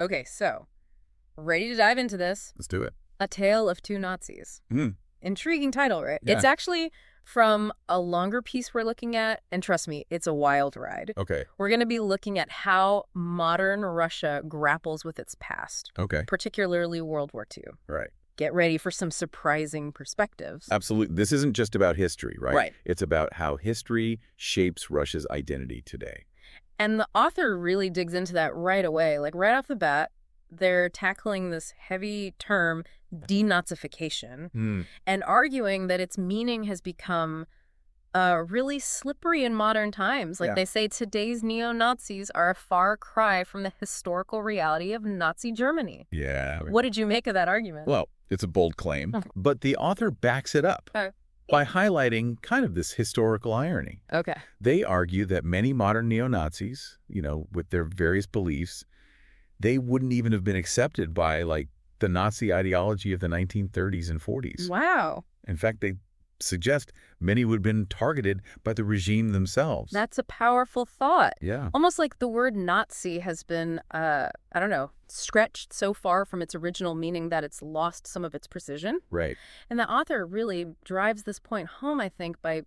Okay, so, ready to dive into this. Let's do it. A Tale of Two Nazis. Intriguing title, right? Yeah. It's actually from a longer piece we're looking at, and trust me, it's a wild ride. Okay. We're going to be looking at how modern Russia grapples with its past, Okay. particularly World War II. Right. Get ready for some surprising perspectives. Absolutely. This isn't just about history, right? Right. It's about how history shapes Russia's identity today. And the author really digs into that right away. Like, right off the bat, they're tackling this heavy term, denazification, and arguing that its meaning has become really slippery in modern times. Like, Yeah. they say today's neo-Nazis are a far cry from the historical reality of Nazi Germany. Yeah. What did you make of that argument? Well, it's a bold claim, but the author backs it up by highlighting kind of this historical irony. Okay. They argue that many modern neo-Nazis, with their various beliefs, they wouldn't even have been accepted by, like, the Nazi ideology of the 1930s and 40s. Wow. In fact, they suggest many would have been targeted by the regime themselves. That's a powerful thought. Yeah. Almost like the word Nazi has been, stretched so far from its original meaning that it's lost some of its precision. Right. And the author really drives this point home, I think, by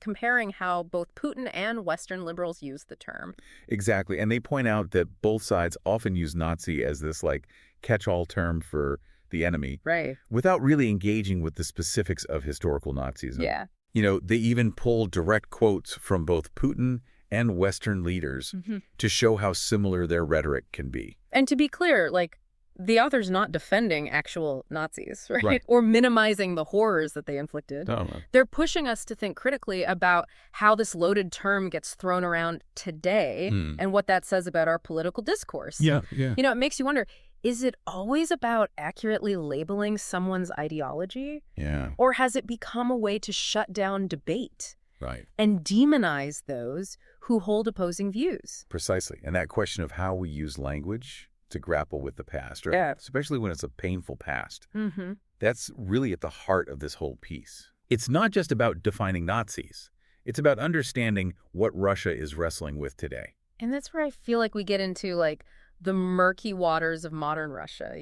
comparing how both Putin and Western liberals use the term. Exactly. And they point out that both sides often use Nazi as this, like, catch-all term for the enemy. Right. Without really engaging with the specifics of historical Nazism. Yeah. They even pull direct quotes from both Putin and Western leaders to show how similar their rhetoric can be. And to be clear, like, the author's not defending actual Nazis, right? Right. Or minimizing the horrors that they inflicted. No. They're pushing us to think critically about how this loaded term gets thrown around today and what that says about our political discourse. Yeah. It makes you wonder, is it always about accurately labeling someone's ideology? Yeah. Or has it become a way to shut down debate Right. and demonize those who hold opposing views? Precisely. And that question of how we use language to grapple with the past, Yeah. especially when it's a painful past, Mm-hmm. that's really at the heart of this whole piece. It's not just about defining Nazis. It's about understanding what Russia is wrestling with today. And that's where I feel like we get into, like, the murky waters of modern Russia,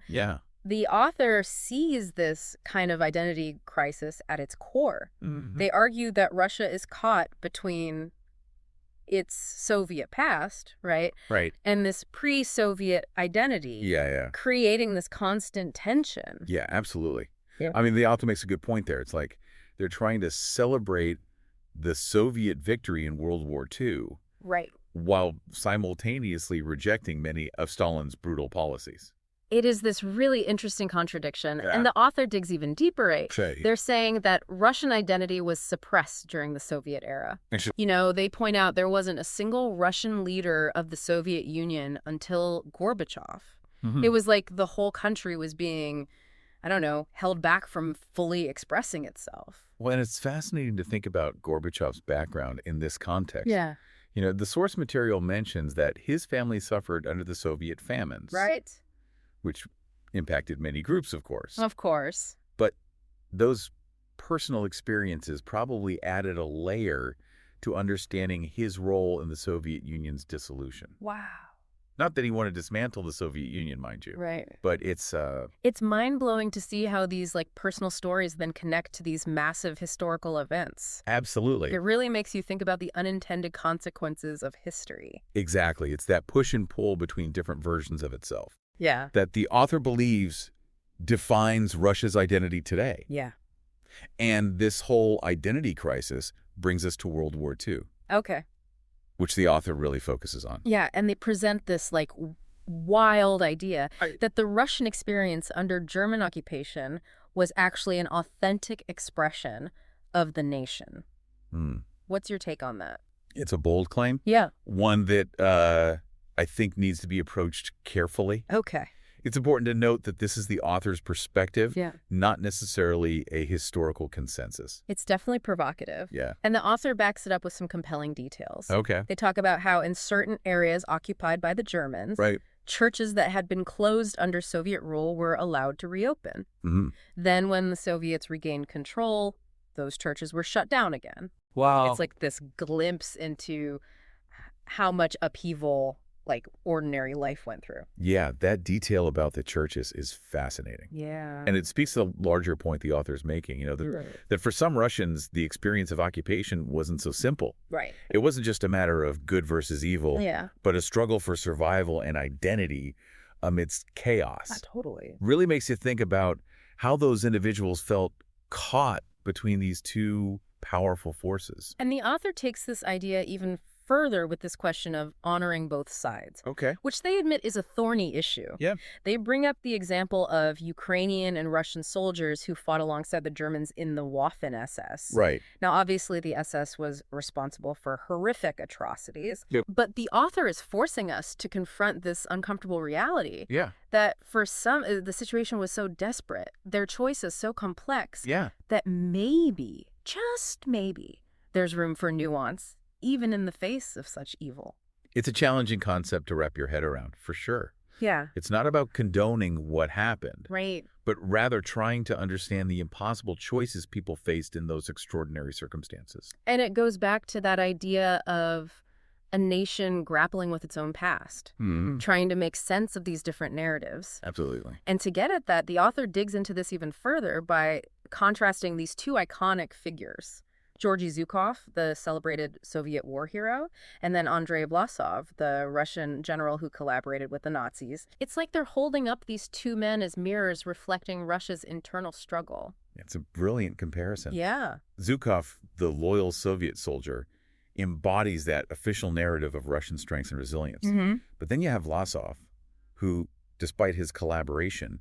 Yeah. The author sees this kind of identity crisis at its core. They argue that Russia is caught between its Soviet past, right? Right. And this pre-Soviet identity. Yeah. Creating this constant tension. Yeah, absolutely. Yeah. I mean, the author makes a good point there. It's like they're trying to celebrate the Soviet victory in World War II Right. while simultaneously rejecting many of Stalin's brutal policies. It is this really interesting contradiction, Yeah. and the author digs even deeper, right? Okay. They're saying that Russian identity was suppressed during the Soviet era. They point out there wasn't a single Russian leader of the Soviet Union until Gorbachev. It was like the whole country was being, held back from fully expressing itself. Well, and it's fascinating to think about Gorbachev's background in this context. Yeah. The source material mentions that his family suffered under the Soviet famines. Right? Which impacted many groups, of course. Of course. But those personal experiences probably added a layer to understanding his role in the Soviet Union's dissolution. Wow. Not that he wanted to dismantle the Soviet Union, mind you. Right. But it's... It's mind-blowing to see how these, like, personal stories then connect to these massive historical events. Absolutely. It really makes you think about the unintended consequences of history. Exactly. It's that push and pull between different versions of itself Yeah. that the author believes defines Russia's identity today. Yeah. And this whole identity crisis brings us to World War II, Okay. which the author really focuses on. Yeah, and they present this, like, wild idea that the Russian experience under German occupation was actually an authentic expression of the nation. What's your take on that? It's a bold claim. Yeah. One that I think needs to be approached carefully. Okay. It's important to note that this is the author's perspective, Yeah. not necessarily a historical consensus. It's definitely provocative. Yeah. And the author backs it up with some compelling details. Okay. They talk about how in certain areas occupied by the Germans, Right. churches that had been closed under Soviet rule were allowed to reopen. Then when the Soviets regained control, those churches were shut down again. Wow. It's like this glimpse into how much upheaval like ordinary life went through. Yeah, that detail about the churches is fascinating. Yeah. And it speaks to the larger point the author's making, that for some Russians, the experience of occupation wasn't so simple. Right. It wasn't just a matter of good versus evil, Yeah. but a struggle for survival and identity amidst chaos. Totally. Really makes you think about how those individuals felt caught between these two powerful forces. And the author takes this idea even further with this question of honoring both sides. Okay. Which they admit is a thorny issue. Yeah. They bring up the example of Ukrainian and Russian soldiers who fought alongside the Germans in the Waffen SS. Right. Now, obviously, the SS was responsible for horrific atrocities, Yep. but the author is forcing us to confront this uncomfortable reality. Yeah. That for some, the situation was so desperate, their choice is so complex, Yeah. that maybe, just maybe, there's room for nuance, even in the face of such evil. It's a challenging concept to wrap your head around, for sure. Yeah. It's not about condoning what happened, Right. but rather trying to understand the impossible choices people faced in those extraordinary circumstances. And it goes back to that idea of a nation grappling with its own past, trying to make sense of these different narratives. Absolutely. And to get at that, the author digs into this even further by contrasting these two iconic figures, Georgy Zhukov, the celebrated Soviet war hero, and then Andrei Vlasov, the Russian general who collaborated with the Nazis. It's like they're holding up these two men as mirrors reflecting Russia's internal struggle. It's a brilliant comparison. Yeah. Zhukov, the loyal Soviet soldier, embodies that official narrative of Russian strength and resilience. But then you have Vlasov, who, despite his collaboration,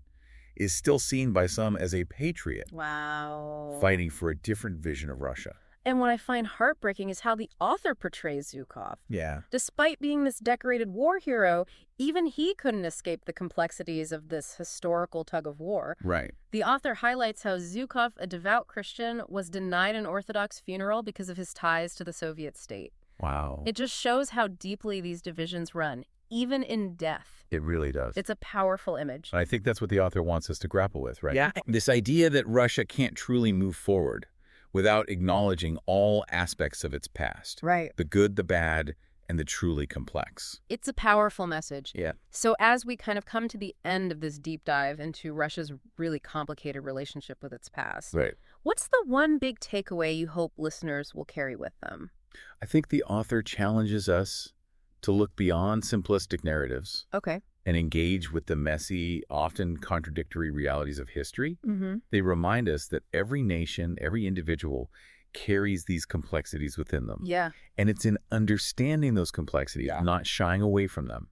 is still seen by some as a patriot. Wow. Fighting for a different vision of Russia. And what I find heartbreaking is how the author portrays Zhukov. Yeah. Despite being this decorated war hero, even he couldn't escape the complexities of this historical tug of war. Right. The author highlights how Zhukov, a devout Christian, was denied an Orthodox funeral because of his ties to the Soviet state. Wow. It just shows how deeply these divisions run, even in death. It really does. It's a powerful image. I think that's what the author wants us to grapple with, right? Yeah. This idea that Russia can't truly move forward without acknowledging all aspects of its past. Right. The good, the bad, and the truly complex. It's a powerful message. Yeah. So as we kind of come to the end of this deep dive into Russia's really complicated relationship with its past, Right. what's the one big takeaway you hope listeners will carry with them? I think the author challenges us to look beyond simplistic narratives Okay. and engage with the messy, often contradictory realities of history. Mm-hmm. They remind us that every nation, every individual carries these complexities within them. Yeah. And it's in understanding those complexities, not shying away from them,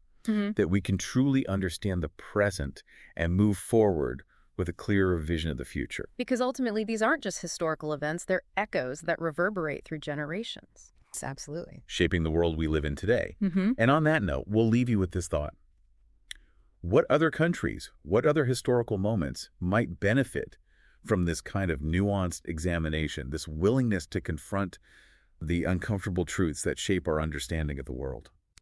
that we can truly understand the present and move forward with a clearer vision of the future. Because ultimately, these aren't just historical events, they're echoes that reverberate through generations. Absolutely. Shaping the world we live in today. Mm-hmm. And on that note, we'll leave you with this thought. What other countries, what other historical moments might benefit from this kind of nuanced examination, this willingness to confront the uncomfortable truths that shape our understanding of the world?